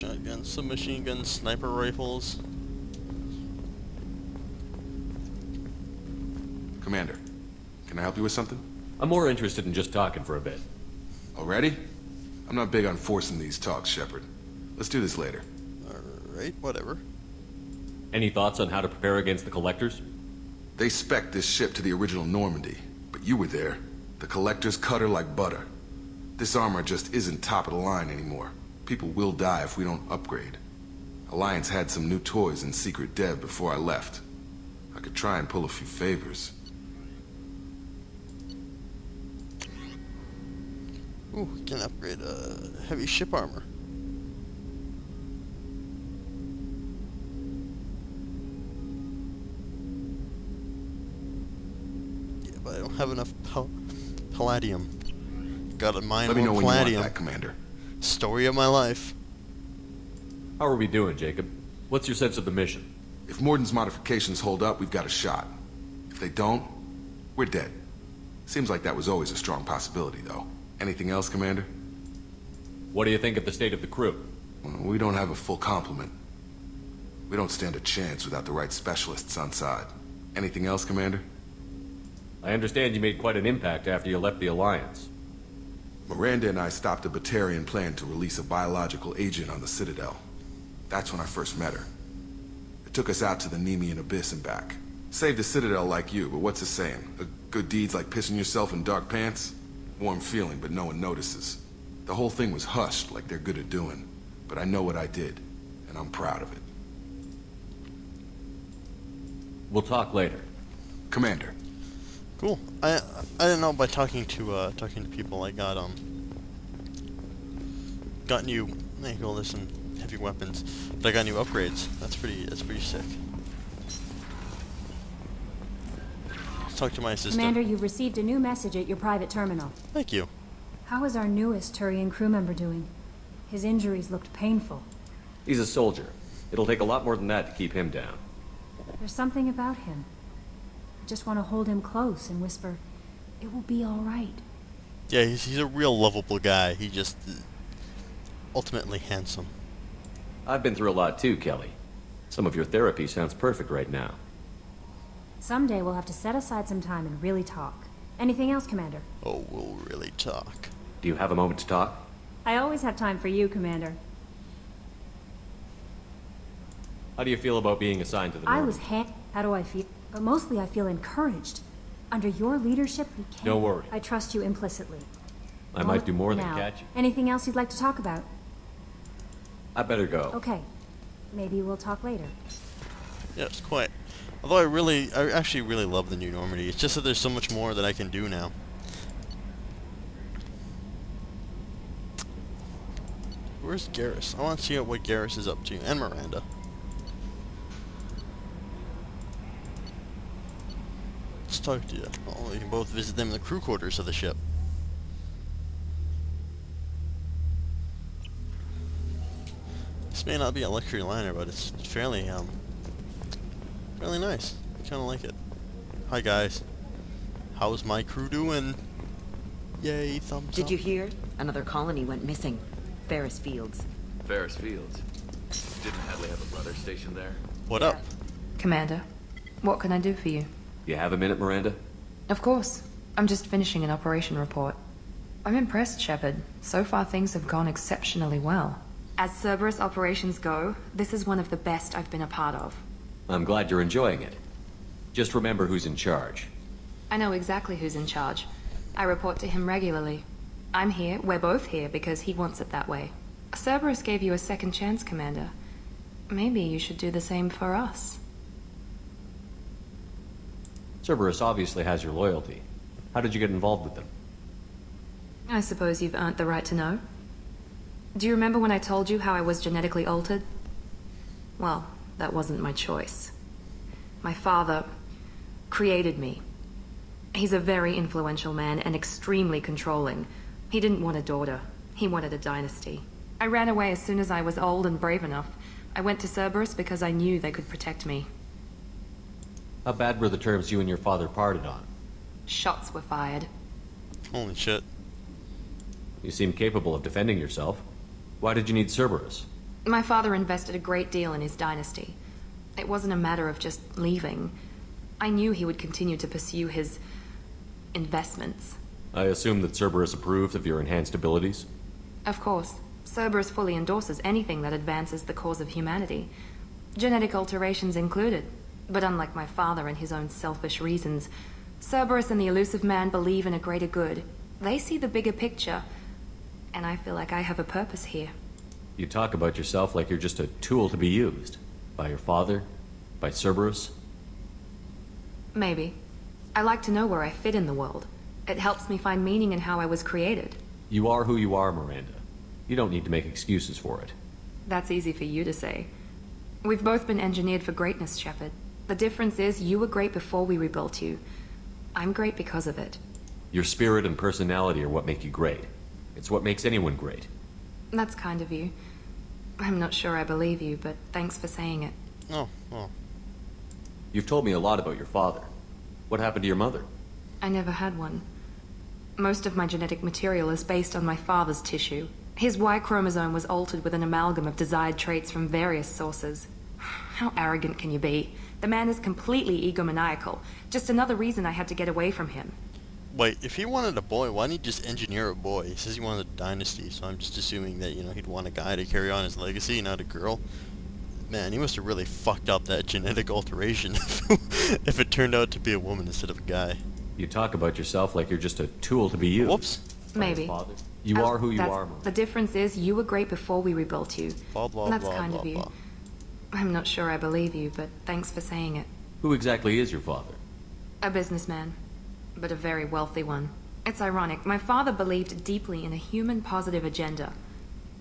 Shotguns, submachine guns, sniper rifles. Commander, can I help you with something? I'm more interested in just talking for a bit. Already? I'm not big on forcing these talks, Shepard. Let's do this later. Alright, whatever. Any thoughts on how to prepare against the Collectors? They spec'd this ship to the original Normandy, but you were there. The Collectors cut her like butter. This armor just isn't top of the line anymore. People will die if we don't upgrade. Alliance had some new toys in secret dev before I left. I could try and pull a few favors. Ooh, we can upgrade heavy ship armor. Yeah, but I don't have enough palladium. Gotta mine Let me know more when you want palladium. that, Commander. Story of my life. How are we doing, Jacob? What's your sense of the mission? If Morden's modifications hold up, we've got a shot. If they don't, we're dead. Seems like that was always a strong possibility, though. Anything else, Commander? What do you think of the state of the crew? Well, we don't have a full complement. We don't stand a chance without the right specialists on side. Anything else, Commander? I understand you made quite an impact after you left the Alliance. Miranda and I stopped a Batarian plan to release a biological agent on the Citadel. That's when I first met her. It took us out to the Nemean Abyss and back. Saved the Citadel like you, but what's the saying? A good deed's like pissing yourself in dark pants? Warm feeling, but no one notices. The whole thing was hushed, like they're good at doing. But I know what I did, and I'm proud of it. We'll talk later. Commander. Cool. I didn't know by talking to people I got new this and heavy weapons, but I got new upgrades. That's pretty sick. Let's talk to my assistant. Commander, you've received a new message at your private terminal. Thank you. How is our newest Turian crew member doing? His injuries looked painful. He's a soldier. It'll take a lot more than that to keep him down. There's something about him. I just want to hold him close and whisper, "It will be all right." Yeah, he's a real lovable guy. He just ultimately handsome. I've been through a lot too, Kelly. Some of your therapy sounds perfect right now. Someday we'll have to set aside some time and really talk. Anything else, Commander? Oh, we'll really talk. Do you have a moment to talk? I always have time for you, Commander. How do you feel about being assigned to the Normandy? How do I feel? But mostly I feel encouraged. Under your leadership, we can. Don't worry. I trust you implicitly. I might do more than Now, catch you. Anything else you'd like to talk about? I better go. Okay. Maybe we'll talk later. Yes, quite. Although I actually really love the new Normandy. It's just that there's so much more that I can do now. Where's Garrus? I want to see what Garrus is up to, and Miranda. Let's talk to you. Oh, you can both visit them in the crew quarters of the ship. This may not be a luxury liner, but it's fairly nice. I kind of like it. Hi guys. How's my crew doing? Yay, thumbs up. Did you hear? Another colony went missing. Ferris Fields. Ferris Fields. Didn't Hadley have a brother stationed there? What up? Commander, what can I do for you? You have a minute, Miranda? Of course. I'm just finishing an operation report. I'm impressed, Shepard. So far things have gone exceptionally well. As Cerberus operations go, this is one of the best I've been a part of. I'm glad you're enjoying it. Just remember who's in charge. I know exactly who's in charge. I report to him regularly. I'm here, we're both here, because he wants it that way. Cerberus gave you a second chance, Commander. Maybe you should do the same for us. Cerberus obviously has your loyalty. How did you get involved with them? I suppose you've earned the right to know. Do you remember when I told you how I was genetically altered? Well, that wasn't my choice. My father created me. He's a very influential man and extremely controlling. He didn't want a daughter. He wanted a dynasty. I ran away as soon as I was old and brave enough. I went to Cerberus because I knew they could protect me. How bad were the terms you and your father parted on? Shots were fired. Holy shit. You seem capable of defending yourself. Why did you need Cerberus? My father invested a great deal in his dynasty. It wasn't a matter of just leaving. I knew he would continue to pursue his investments. I assume that Cerberus approved of your enhanced abilities? Of course. Cerberus fully endorses anything that advances the cause of humanity. Genetic alterations included. But unlike my father and his own selfish reasons, Cerberus and the Elusive Man believe in a greater good. They see the bigger picture, and I feel like I have a purpose here. You talk about yourself like you're just a tool to be used. By your father? By Cerberus? Maybe. I like to know where I fit in the world. It helps me find meaning in how I was created. You are who you are, Miranda. You don't need to make excuses for it. That's easy for you to say. We've both been engineered for greatness, Shepard. The difference is you were great before we rebuilt you. I'm great because of it. Your spirit and personality are what make you great. It's what makes anyone great. That's kind of you. I'm not sure I believe you, but thanks for saying it. Oh, well. You've told me a lot about your father. What happened to your mother? I never had one. Most of my genetic material is based on my father's tissue. His Y chromosome was altered with an amalgam of desired traits from various sources. How arrogant can you be? The man is completely egomaniacal. Just another reason I had to get away from him. Wait, if he wanted a boy, why didn't he just engineer a boy? He says he wanted a dynasty, so I'm just assuming that, he'd want a guy to carry on his legacy, not a girl. Man, he must have really fucked up that genetic alteration if it turned out to be a woman instead of a guy. You talk about yourself like you're just a tool to be used. Whoops. By his Maybe. father. You are who you are, Miranda. The difference is you were great before we rebuilt you. Blah, blah, That's blah, kind blah, of you. blah. I'm not sure I believe you, but thanks for saying it. Who exactly is your father? A businessman, but a very wealthy one. It's ironic. My father believed deeply in a human-positive agenda.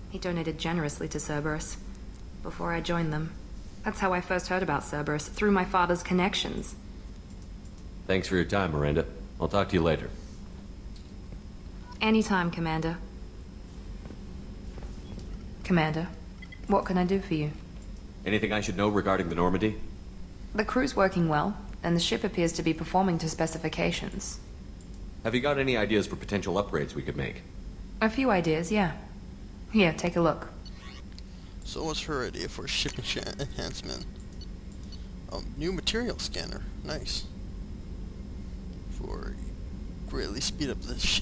He donated generously to Cerberus before I joined them. That's how I first heard about Cerberus, through my father's connections. Thanks for your time, Miranda. I'll talk to you later. Anytime, Commander. Commander, what can I do for you? Anything I should know regarding the Normandy? The crew's working well, and the ship appears to be performing to specifications. Have you got any ideas for potential upgrades we could make? A few ideas, yeah. Here, take a look. So what's her idea for a ship enhancement? New material scanner. Nice. For greatly speed up the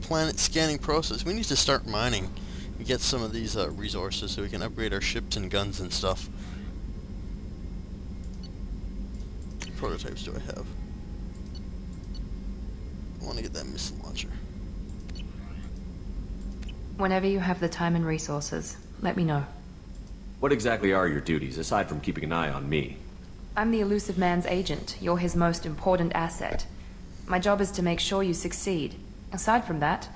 planet scanning process. We need to start mining and get some of these resources so we can upgrade our ships and guns and stuff. What prototypes do I have? I want to get that missile launcher. Whenever you have the time and resources, let me know. What exactly are your duties, aside from keeping an eye on me? I'm the Elusive Man's agent. You're his most important asset. My job is to make sure you succeed. Aside from that,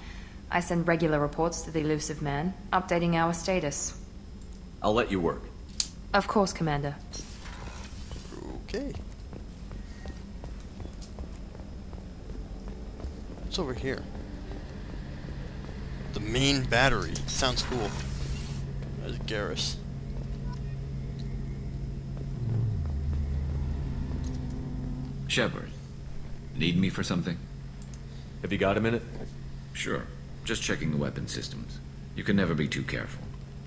I send regular reports to the Elusive Man, updating our status. I'll let you work. Of course, Commander. Okay. What's over here? The main battery. Sounds cool. There's Garrus. Shepard, need me for something? Have you got a minute? Sure. Just checking the weapon systems. You can never be too careful.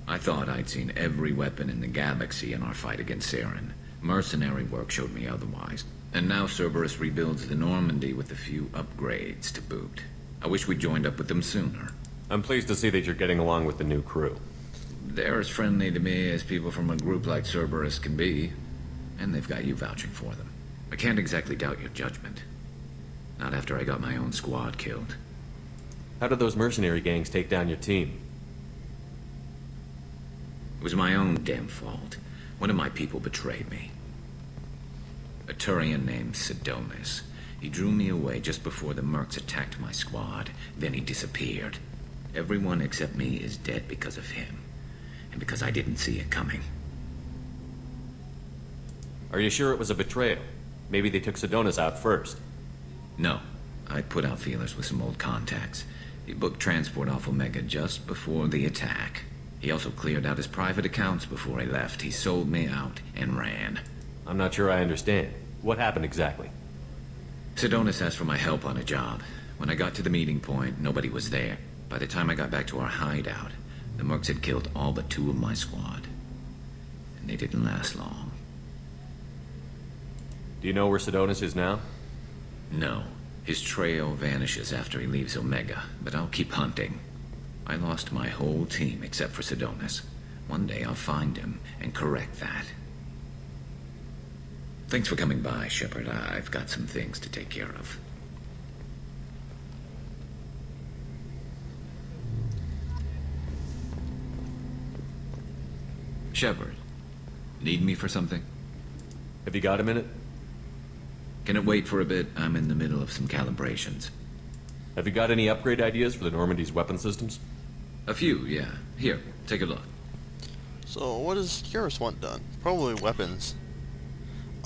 I thought I'd seen every weapon in the galaxy in our fight against Saren. Mercenary work showed me otherwise. And now Cerberus rebuilds the Normandy with a few upgrades to boot. I wish we'd joined up with them sooner. I'm pleased to see that you're getting along with the new crew. They're as friendly to me as people from a group like Cerberus can be. And they've got you vouching for them. I can't exactly doubt your judgment. Not after I got my own squad killed. How did those mercenary gangs take down your team? It was my own damn fault. One of my people betrayed me. A Turian named Sidonis. He drew me away just before the mercs attacked my squad. Then he disappeared. Everyone except me is dead because of him. And because I didn't see it coming. Are you sure it was a betrayal? Maybe they took Sidonis out first. No. I put out feelers with some old contacts. He booked transport off Omega just before the attack. He also cleared out his private accounts before he left. He sold me out and ran. I'm not sure I understand. What happened exactly? Sidonis asked for my help on a job. When I got to the meeting point, nobody was there. By the time I got back to our hideout, the mercs had killed all but 2 of my squad. and they didn't last long. Do you know where Sidonis is now? No. His trail vanishes after he leaves Omega, but I'll keep hunting. I lost my whole team except for Sidonis. One day I'll find him and correct that. Thanks for coming by, Shepard. I've got some things to take care of. Shepard, need me for something? Have you got a minute? Can it wait for a bit? I'm in the middle of some calibrations. Have you got any upgrade ideas for the Normandy's weapon systems? A few, yeah. Here, take a look. So what does Garrus want done? Probably weapons.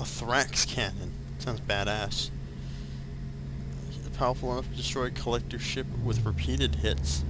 A Thrax cannon. Sounds badass. Powerful enough to destroy collector ship with repeated hits.